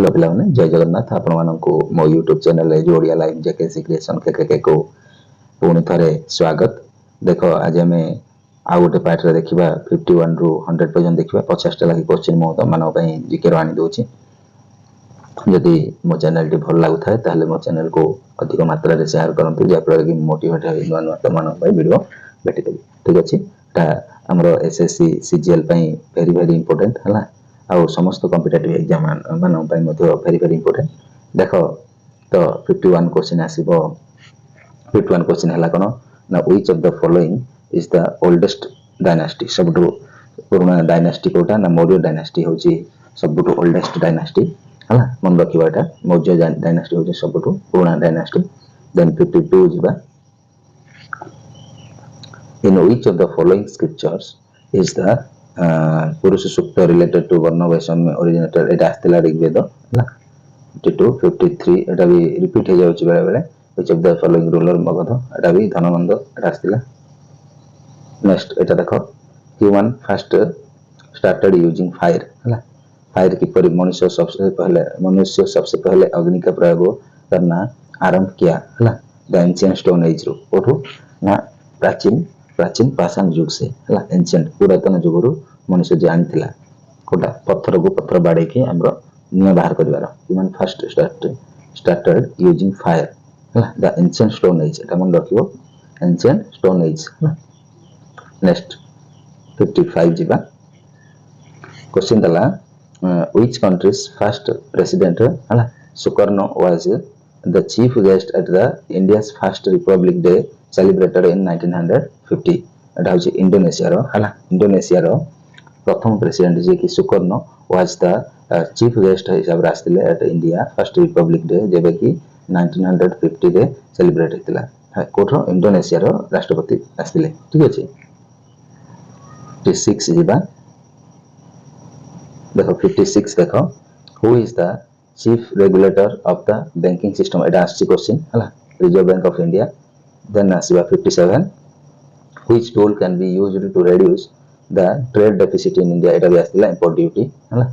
Hello पिला माने जय जगन्नाथ आपण माननकु मो YouTube चैनल रे जोड़िया लाइव जेकेसी क्रिएशन के को पुणी थरे स्वागत। देखो आज हमें आ गोटे पार्ट रे देखिबा 51 रु 100 पर्यंत देखिबा 50 टा लागि क्वेश्चन मो त मानव पई जीके रो आनी दोछि। यदि मो चैनल टी भल लागु थाए ताले मो चैनल को अधिक मात्रा रे शेयर करंतु जे पर कि मोटिवेट होई नवा त मानव पई वीडियो बेटी देबी। ठीक अछि ता हमरो एसएससी सीजीएल पई वेरी इंपोर्टेंट हला आउ समस्त कॉम्पिटिटिव एग्जाम मानव पई मतो वेरी इंपोर्टेंट। देखो तो 51 क्वेश्चन आसीबो। 51 क्वेश्चन हला कोन ना which of the following is the oldest dynasty सबटु पुराना डायनास्टी कोटा ना मौर्य डायनास्टी होची सबटु ओल्डेस्ट डायनास्टी हला मन रखिबाटा मौर्य डायनास्टी होची सबटु पुराना डायनास्टी। देन 52 जिबा in which of the following scriptures is the पुरुष सूक्त रिलेटेड टू वर्ण वैषम्य ओरिजिनेटर एटा आस्तिला ऋग्वेद हला 52 53 एटा भी रिपीट हो जाउची बेले बेले which of the following ruler Magadh एटा भी धननंद एटा आस्तिला। नेक्स्ट एटा देखो human first started using fire हला फायर की परि मनुष्य सबसे पहले अग्नि का प्रयोग करना आरंभ किया हला द एंशिएंट स्टोन एज रो ओठो ना प्राचीन पाषाण युग से हला एंशिएंट पुरातन युगरु मनुष्य जानि थिला कोटा पत्थर को पत्थर बाडे के हमरो निया बाहर करिवार human first started using fire हला द एंशिएंट स्टोन एज एटा मन रखियो एंशिएंट स्टोन एज हला। नेक्स्ट 55 जिबा क्वेश्चन दला व्हिच कंट्रीज फर्स्ट प्रेसिडेंट हला Sukarno was the chief guest at the India's first republic day celebrated in 1950 एटा होची Indonesia रो हला इंडोनेशिया रो प्रथम प्रेसिडेंट जे कि Sukarno was the chief guest हिसाब रे आस्तिले at India first republic day जेबे कि 1950 रे सेलिब्रेट हेतिला कोठो इंडोनेशिया रो राष्ट्रपति आस्तिले। ठीक अछि 56 जिबा देखो 56 देखो who is the chief regulator of the banking system एटा आछि क्वेश्चन हला reserve bank of India. Then asiba 57 which tool can be used to reduce the trade deficit in India eta bi astila import duty hala।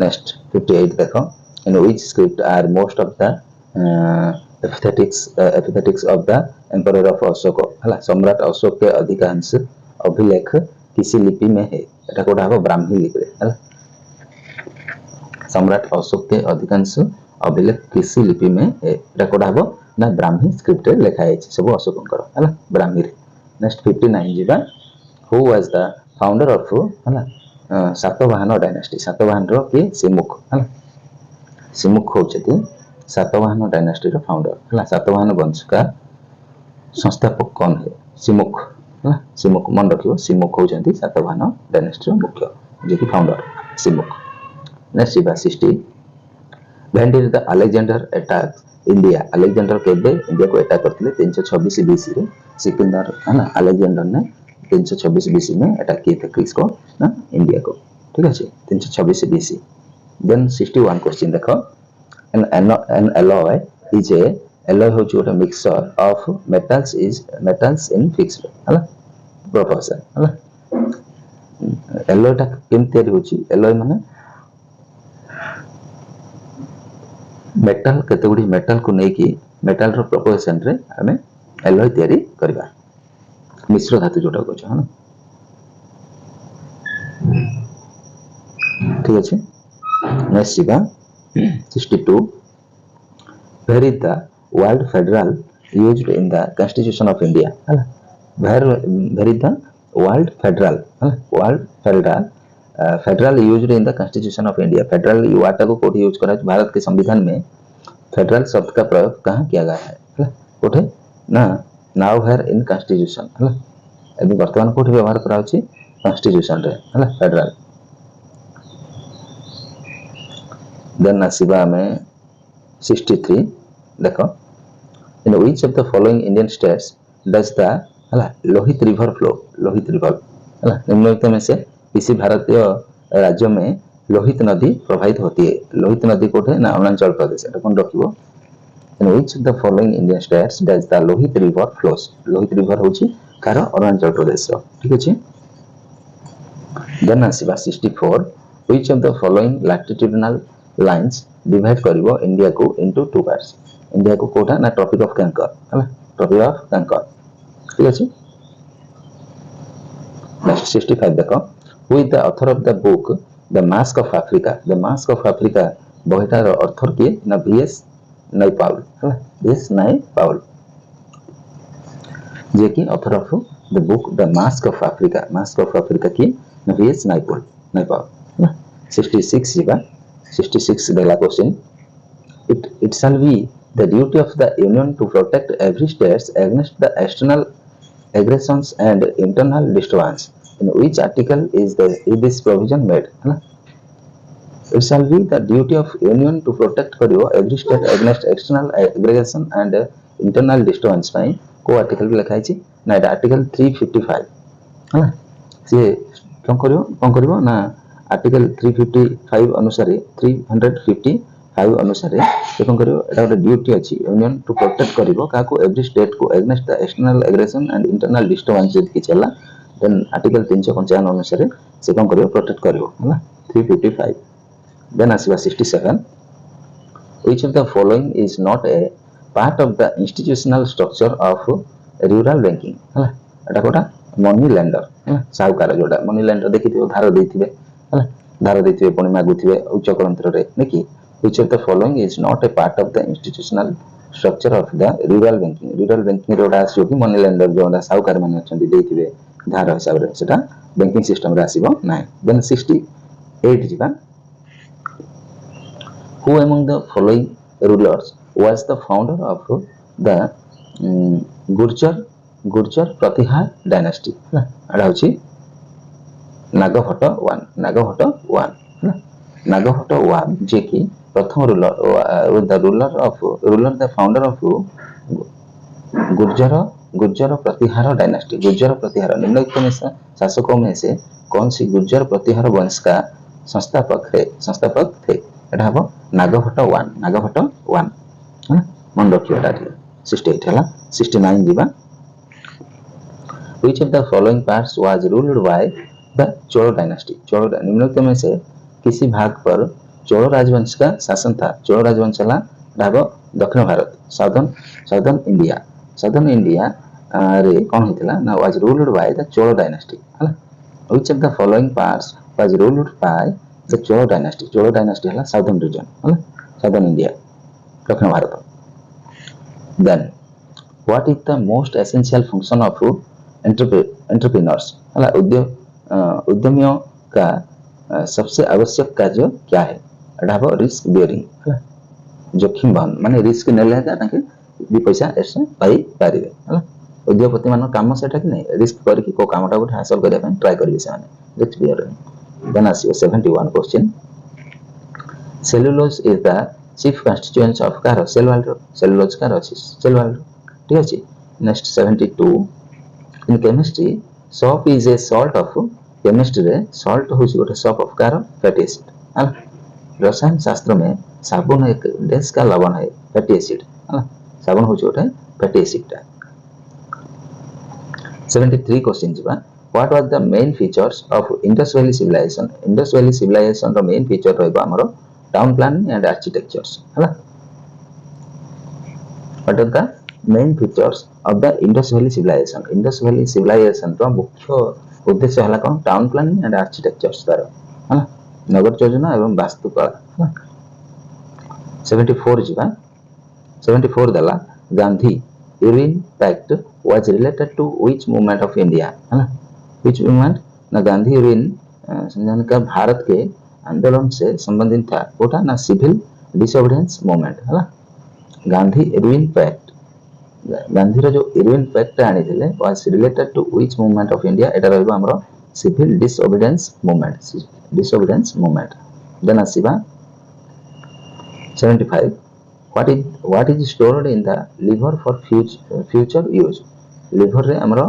Next 58 देखो in which script are most of the epithetics of the emperor of Ashoka hala सम्राट अशोक के अधिकांश अभिलेख किसी लिपि में है एटा कोटा हो ब्राह्मी लिपि रे हाला सम्राट अशोक के अधिकांश अभिलेख किसी लिपि में है एटा कोटा हो ना ब्राह्मी स्क्रिप्ट रे लिखा है सब अशोकंकर हला ब्राह्मी रे। नेक्स्ट 59 जिबा who was the founder of हला सातवाहन डायनास्टी सातवाहन रो के सिमुख हला सिमुख होचती सातवाहन डायनास्टी रो फाउंडर हला सातवाहन वंश का संस्थापक कौन है सिमुख हला सिमुख मन रखियो सिमुख होचती सातवाहन डायनास्टी रो मुख्य जे कि फाउंडर सिमुख। नेक्स्ट जिबा 60 when did the Alexander attack India Alexander केबे इंडिया को अटैक करथिले 326 बीसी रे सिकंदर है ना अलेक्जेंडर ने 326 बीसी में अटैक किए थे किसको ना इंडिया को। ठीक है 326 बीसी। देन 61 क्वेश्चन देखो an alloy is a alloy हो जो mixture of metals in fixed हला प्रोपोर्शन हला alloy टा केमते होची alloy माने मेटल केतेगुडी मेटल को नै कि मेटल रो प्रोपोर्शन रे हमें एलॉय तयारी करबा मिश्र धातु जोटा को छ ना। ठीक अछि नेक्स्ट जिबा 62 where is the word federal used in the constitution of India हला where is the word federal हला word federal used in the constitution of India federal word को कोठी यूज करा भारत के संविधान में फेडरल शब्द का प्रयोग कहां किया गया है कोठे ना नाउ हेयर इन कॉन्स्टिट्यूशन हला अभी वर्तमान कोठी व्यवहार करा होची कॉन्स्टिट्यूशन रे हला फेडरल। देन आसीबा में 63 देखो in which of the following Indian states does the हला Lohit river flow Lohit river हला निम्नलिखित में से किसी भारतीय राज्य में लोहित नदी प्रवाहित होती है लोहित नदी कोठे ना अरुणाचल प्रदेश एटा कोन रखिबो in which of the following Indian states does the Lohit river flows Lohit river होची कार अरुणाचल प्रदेश रो। ठीक अछि देन आसीबा 64 which of the following latitudinal lines divide करिवो इंडिया को इनटू टू पार्ट्स इंडिया को कोटा ना ट्रॉपिक ऑफ कैंकर हला ट्रॉपिक ऑफ कैंकर ठीक अछि नेक्स्ट 65 देखो who is the author of the book the mask of Africa बहिटार author के ना वीएस नाइपाउल हला वीएस नाइपाउल जे कि author of the book the mask of Africa की ना वीएस नाइपाउल 66 जीवा 66 देला question it shall be the duty of the union to protect every state against the external aggressions and internal disturbance in which article is this provision made है ना it shall be the duty of union to protect करियो every state against external aggression and internal disturbance ପାଇଁ को article भी लिखा है ना एटा article 355 है ना से कौन करियो ना आर्टिकल 355 अनुसार 355 अनुसार कौन करियो एटा गोटे ड्यूटी अछि यूनियन टू प्रोटेक्ट करियो काको एवरी स्टेट को against the external aggression and internal disturbance जति चला देन आर्टिकल 355 अनुसार से कौन करियो प्रोटेक्ट करियो है 355 देन आसीबा 67 which of the following is not a part of the institutional structure of rural banking है एटा कोटा मनी लेंडर है साहुकार जोटा मनी लेंडर देखिथिबो धार देथिबे है धार देथिबे पुणी मागुथिबे उच्च करंत्र रे देखि which of the following is not a part of the institutional structure of the rural banking रोडा आसी कि मनी लेंडर जोडा साहुकार माने अछंती देथिबे धार हिसाब रे सेटा बैंकिंग सिस्टम रे आसीबो नै देन 68 जिबा who among the following rulers was the founder of the Gurjar Pratihar dynasty एडा होची नागभट्ट 1 नागभट्ट 1 जे कि प्रथम the founder of Gurjara Pratihara dynasty Gurjara Pratihara निम्नलिखित में शासकों में से कौन सी गुर्जर प्रतिहार वंश का संस्थापक थे एटा हबो नागभट्ट 1 है मन रखियो एटा 68 हला 69 जीवा which of the following parts was ruled by the Chola dynasty निम्नलिखित में से किसी भाग पर चोल राजवंश का शासन था चोल राजवंश ला भाग दक्षिण भारत साउदर्न इंडिया रे कौन होतिला ना was ruled by the Chola dynasty हला which of the following parts was ruled by the Chola dynasty हला साउदर्न रीजन हला साउदर्न इंडिया दक्षिण भारत then what is the most essential function of entrepreneurs हला उद्यमियों का सबसे आवश्यक कार्य क्या है एटा रिस्क बियरिंग जोखिम वहन माने रिस्क नेले ताके भी पैसा एसे पाई पारिबे हला उद्योगपति मान काम सेटा कि नहीं रिस्क करके को कामटा को हासिल करिया ପାଇଁ ट्राई करिवे से माने रिस्क बियरिंग देन आसी 71 question cellulose is the chief constituents of car cellulose car अछि सेलुलोज ठीक अछि next 72 in chemistry soap is a salt of chemistry रे सॉल्ट होछि गोटे shop of car fatty acid हला रसायन शास्त्र में साबुन एक डेस का लवण है फैटी एसिड हला साबुन होछि गोटे फैटी एसिड ता 73 क्वेश्चन जिबा what was the main features of Indus valley civilization रो मेन फीचर रहबो हमरो टाउन प्लानिंग एंड आर्किटेक्चर्स हला what are the main features of the Indus valley civilization रो मुख्य उद्देश्य हला कोन टाउन प्लानिंग एंड आर्किटेक्चर्स तार हला नगर योजना एवं वास्तुकला हला 74 जीवा 74 दला Gandhi Irwin pact was related to which movement of India हला व्हिच मूवमेंट ना गांधी यूरिन संविधान का भारत के आंदोलन से संबंधित था कोटा ना सिविल डिसोबीडियंस मूवमेंट हला गांधी यूरिन पैक्ट गांधी रो जो यूरिन पैक्ट आनी थिले was related to which movement of India एटा रहबो हमरो सिविल डिसोबीडियंस मूवमेंट देन आसीबा 75 what is stored in the liver for future use liver रे हमरो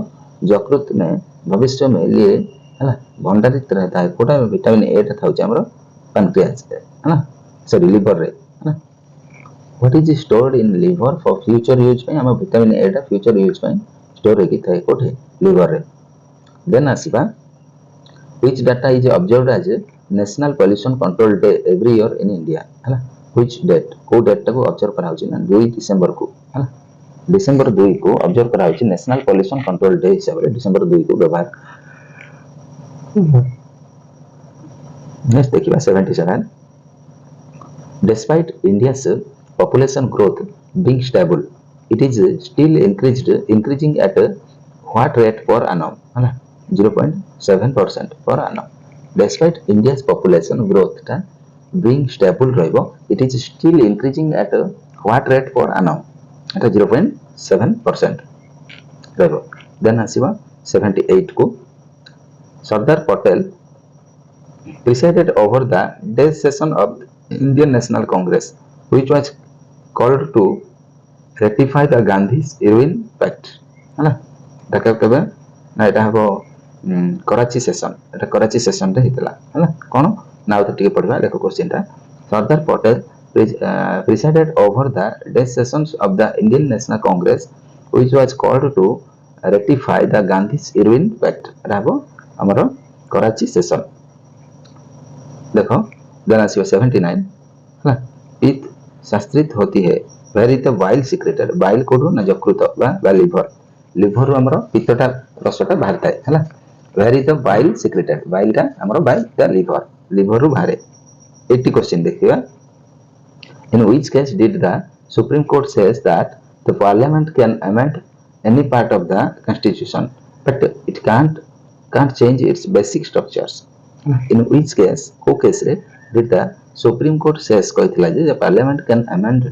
यकृत में भविष्य में लिए हला भंडारित रहता है कोटा विटामिन ए ता थाउचे हमरो पैनक्रियास है ना सॉरी लिवर रे है ना what is stored in liver for future use पे हम विटामिन ए ता फ्यूचर यूज पे स्टोर हेकी थाए कोठे लिवर रे then आसीबा which data is observed as national pollution control day every year in India हला which date को डेट को ऑब्जर्व करा होची ना 2 डिसेंबर को है डिसेंबर 2 को ऑब्जर्व करा होची नेशनल पॉल्यूशन कंट्रोल डे हिसाब रे डिसेंबर 2 को व्यवहार नेक्स्ट देखिबा 77 despite India's population growth being stable it is still increasing at what rate per annum है ना 0.7% per annum despite India's population growth ta being stable रहिबो it is still increasing at what rate per annum एटा 0.7% रहिबो then आसीबा 78 को Sardar Patel presided over the day session of Indian National Congress which was called to ratify the Gandhi's Irwin Pact है ना ढाका केबे ना एटा हबो Karachi session रे हितला है ना कोन नाउ तो टिके पढबा देखो क्वेश्चन ता Sardar Patel presided over the day sessions of the Indian National Congress which was called to ratify the Gandhi's Irwin Pact रहबो हमरो कराची सेशन देखो देन आसीबो 79 है पित्त शास्त्रित होती है where the bile secreted bile कोडो ना यकृत बा लिवर हमरो पित्तटा रसटा बाहरता है हैला वेरी द वाइल सिक्रेटेड वाइलटा हमरो बाय द लिवर रु बाहरे 80 क्वेश्चन देखिबा in which case did the Supreme Court says that the Parliament can amend any part of the Constitution but it can't change its basic structures in which case को case रे did the Supreme Court says कहथिला J Parliament can amend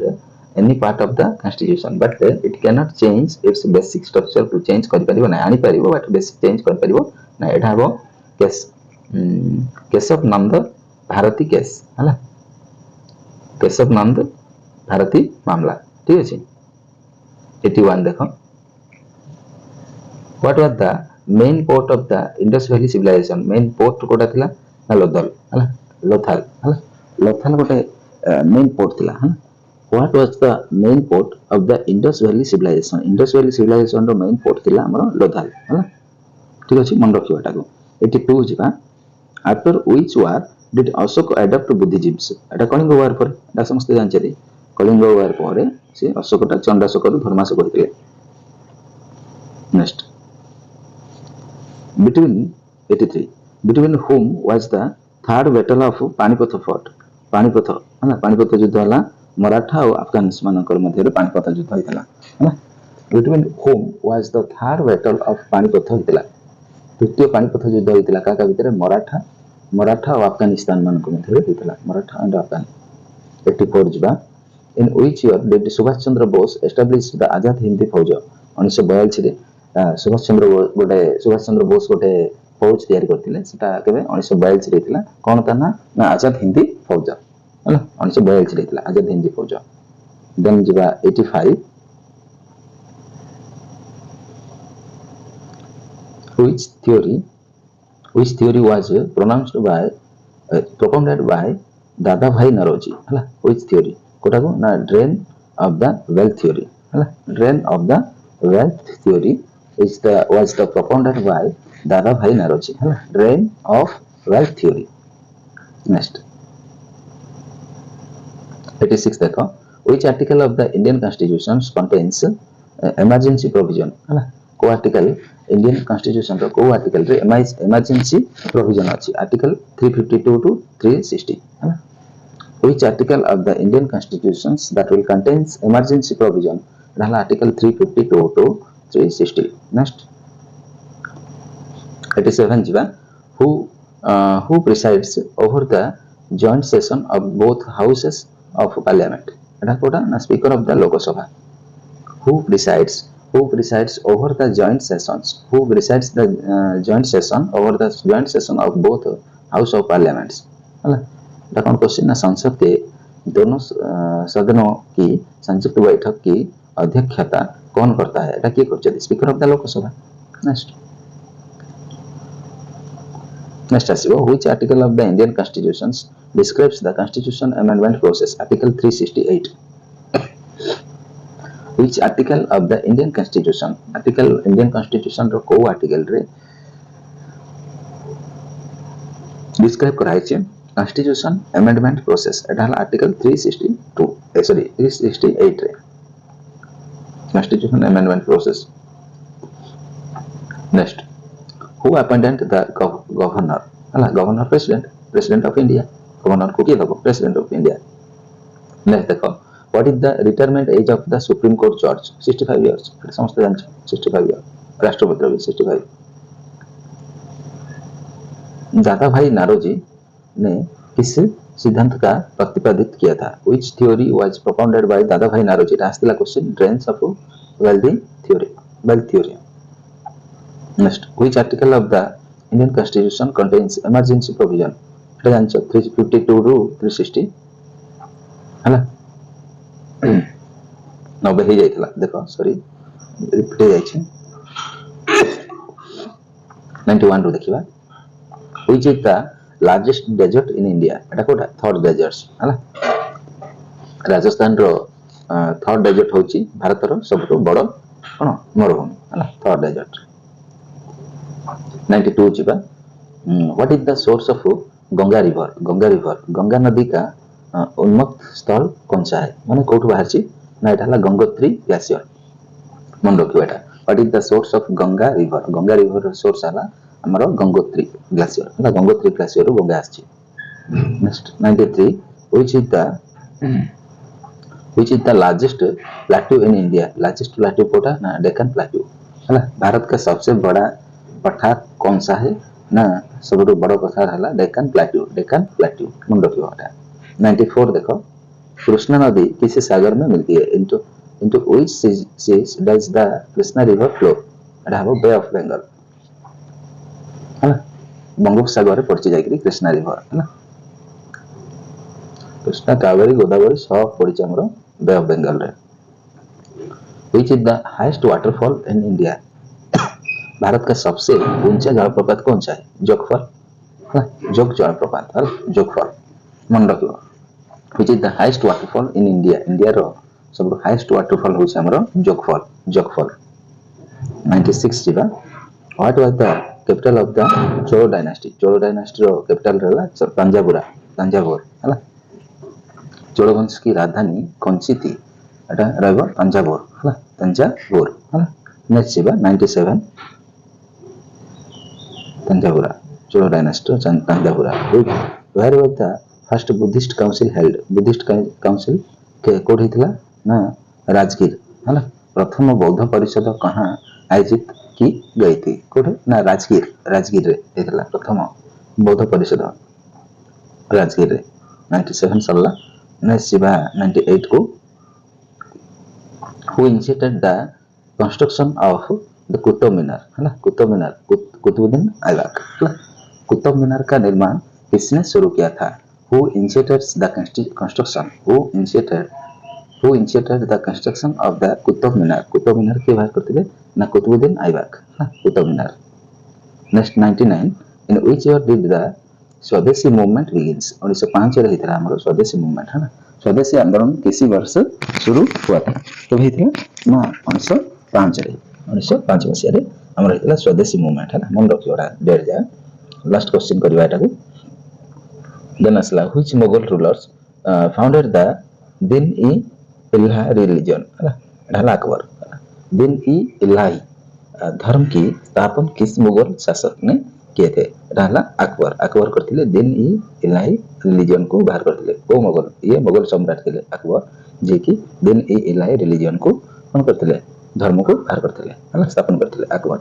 any part of the Constitution but it cannot change its basic structure to change करि परिबो ना आनी परिबो but basic change करि परिबो ना एटा हबो case Keshav नंद Bharti case हला केशव नंद भारती मामला ठीक अछि 81 देखो what was the main port of the Indus Valley civilization main port Kota थिला ना लोथल हला लोथल गोटे main port थिला हला what was the main port of the Indus Valley civilization row main port थिला हमरो लोथल हला ठीक अछि मन रखिबाटा को 82 जिबा after which war did Ashoka adopt Buddhism एटा कलिंग वार पर एटा समस्त जानछे कलिंग वार पर से अशोकटा चंडाशोक रु धर्माशोक होतिले next between 83 between whom was the third battle of Panipat fought Panipat है पानीपत युद्ध हला मराठा और अफगानिस्तान मानकर मध्य पानीपत युद्ध होइतला है between whom was the third battle of Panipat होइतला द्वितीय पानीपत युद्ध होइतला काका भितर मराठा और अफगानिस्तान मानकर मध्य होइतला मराठा एंड अफगान 84 जिबा in which year did Subhash Chandra Bose establish the Azad Hind Fauj 1942 रे सुभाष चंद्र बोस गोटे फौज तैयारी करथिले सेटा केबे 1942 रे थिला कोन ता ना आजाद हिंदी फौज हैला 1942 रे थिला आजाद हिंदी फौज देन जिबा 85 which theory was propounded by दादा भाई नरोजी हैला which theory कोटा को ना drain of the wealth theory हैला drain of the wealth theory was the propounded by Dada Bhai Naroji drain of wealth theory next 86 देखो which article of the Indian Constitution contains emergency provision है को article Indian Constitution रो को article रे emergency provision अछि article 352 to 360 है which article of the Indian Constitutions that will contains emergency provision रहला article 352 to 360 next 87 jiba who presides over the joint session of both houses of parliament eta koda na speaker of the lok sabha who presides over the joint sessions who presides the joint session over the joint session of both house of parliaments hala eta kon question na संसद के दोनों सदनों की संयुक्त बैठक की अध्यक्षता कौन करता है एटा के करछे speaker of the Lok Sabha next आसीबो which article of the Indian constitutions describes the constitution amendment process article 368 which article of the Indian constitution रो को आर्टिकल रे डिस्क्राइब कराइछे कॉन्स्टिट्यूशन अमेंडमेंट प्रोसेस एटा हला आर्टिकल 362 सॉरी 368 रे constitution amendment process. Next who appointed the governor हला governor president of India governor को किए दबो प्रेसिडेंट ऑफ इंडिया। नेक्स्ट देखो what is the retirement age of the supreme court जज 65 years समस्त जान 65 इयर्स राष्ट्रपति भी 65। दादा भाई नारोजी ने किस सिद्धांत का प्रतिपादित किया था which theory was propounded by Dadabhai Naoroji आस्तिला question drain of wealth theory। Next which article of the Indian constitution contains emergency provision এটা জানছো 352 ରୁ 360 हैला 90 हे जाइतला देखो सॉरी रिपीट हे जाइछ 91 ରୁ देखिबा which is the largest desert in India Etah Kota third desserts हैला राजस्थान रो third desert होची भारत रो सबटो बड़ कोन मरुभूमि हैला थर्ड डेजर्ट। 92 जीवा what is the source of Ganga river Ganga नदी का उन्मुक्त स्थल कौन सा है माने कोठ बाहर छी ना एटा हला गंगोत्री ग्लेशियर मन रखियो एटा what is the source of Ganga river source हला हमरो गंगोत्री ग्लेशियर हला गंगोत्री ग्लेशियर रो गंगा आछि। Next 93 which is the largest plateau in India largest plateau कोटा ना डेक्कन प्लेट्यू हला भारत का सबसे बड़ा पठार कौन सा है ना सबसे बड़ा पठार हला डेक्कन प्लेट्यू मन रखियो एटा। 94 देखो कृष्णा नदी किस सागर में मिलती है into which seas does the Krishna river flow एटा हो बे ऑफ बंगाल हला बंगोपसागर रे पड़छि जायकरी कृष्णा रिवर हला कृष्णा कावेरी गोदावरी सब पड़छि हमरो बे ऑफ बंगाल रे। which is the highest waterfall in India Bharat का सबसे ऊंचा जलप्रपात कौन सा है जोगफल जोग जलप्रपात है जोगफल मन रखियो which is the highest waterfall in India रो सब हाईएस्ट वाटरफॉल होछि हमरो जोगफल। 96 जीवा what was the capital of the Chola dynasty रो कैपिटल रहला तंजावुर हला चोल वंश की राजधानी कौन सी थी एटा रहबो तंजावुर हला। नेक्स्ट जीवा 97 Thanjavur Chola dynasty Thanjavur where was the first Buddhist council held Buddhist council के कोड हितला ना राजगीर हला प्रथम बौद्ध परिषद कहां आयोजित की गई थी कोड ना राजगीर रे हितला प्रथम बौद्ध परिषद राजगीर रे। 97 सल्ला नेक्स्ट जीवा 98 को who initiated the construction of the Qutub Minar Qutubuddin Aibak हला कुतुब मीनार का निर्माण किसने शुरू किया था who initiated the construction of the Qutub Minar के बाहर करथिले ना Qutbuddin Aibak Qutub Minar. Next 99 in which year did the Swadeshi movement begins 1905 रे हितरा हमरो स्वदेशी मूवमेंट है ना स्वदेशी आंदोलन किसी वर्ष शुरू हुआ था तो हितला ना 1905 मसिया रे हमरो हितला स्वदेशी मूवमेंट है ना मन रखियोडा डेट जा लास्ट क्वेश्चन करबा एटा को देन असला which Mughal rulers founded the दिन-ई-इलाही religion हला अकबर दिन-ई-इलाही धर्म की स्थापना किस मुगल शासक ने किए थे रहला अकबर करथिले दिन-ई-इलाही रिलीजन को बाहर करथिले को मुगल ये मुगल सम्राट थिले अकबर जे कि दिन-ई-इलाही रिलीजन को कोन करथिले धर्म को बाहर करथिले हला स्थापना करथिले अकबर।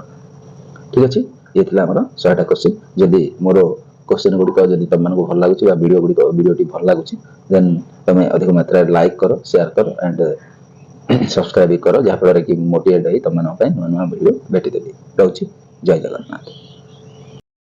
ठीक अछि ये थिला हमर 100टा क्वेश्चन जदी मोरो क्वेश्चन गुडी को जदी तमन को भल लागुची बा वीडियोटी भल लागुची देन तमे अधिक मात्रा लाइक करो शेयर करो एंड सब्सक्राइब करो जहा फल कि मोटिवेट होई तमन पय नुवा वीडियो भेटि देबी रहउची जय जगन्नाथ।